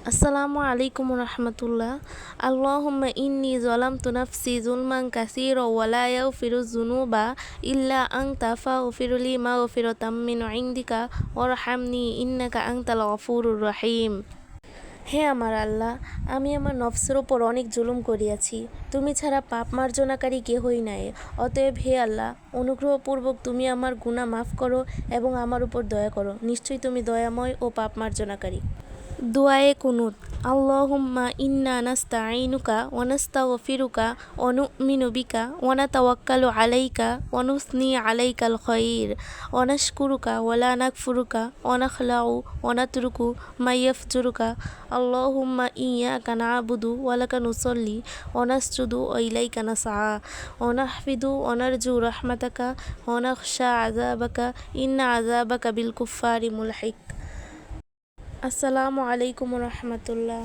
আসসালামু আলাইকুম রহমতুল্লাহ। আল্লাহুম্মা ইন্নী যালামতু নাফসি যুলমান কাসীরা ওয়া লা ইয়াগফিরুয যুনুবা ইল্লা আনতা ফাগফিরলি মাগফিরাতাম মিন ইনদিকা ওয়ারহামনি ইন্নাকা আনতাল গফুরুর রহিম। হে আমার আল্লাহ, আমি আমার নফসের ওপর অনেক জুলুম করিয়াছি। তুমি ছাড়া পাপ মার্জনাকারী কেহই নাই। অতএব হে আল্লাহ, অনুগ্রহপূর্বক তুমি আমার গুনাহ মাফ করো এবং আমার উপর দয়া করো। নিশ্চয়ই তুমি দয়াময় ও পাপ মার্জনাকারী। দোয়ায়ে কুনুত। আল্লাহুম্মা ইন্না নাস্তাঈনুকা ওয়া নাস্তাগফিরুকা ওয়া নু'মিনু বিকা ওয়া নাতাওয়াক্কালু আলাইকা ওয়া নুসনি আলাইকাল খায়র ওয়া নাশকুরুকা ওয়া লা নাকফুরুকা ওয়া নাখলাউ ওয়া নাতরুকু মা ইয়াফজুরুকা। আল্লাহুম্মা ইয়্যাকা না'বুদু ওয়া লাকা নুসাল্লি ওয়া নাসজুদু ওয়া ইলাইকা নাসআ ওয়া নাহফিদু ওয়া নারজু রাহমাতাকা ওয়া নাখশা আযাবাকা ইন্না আযাবাকা বিল কুফফারি মুলহিক। আসসালামু আলাইকুম রহমতুল্লাহ।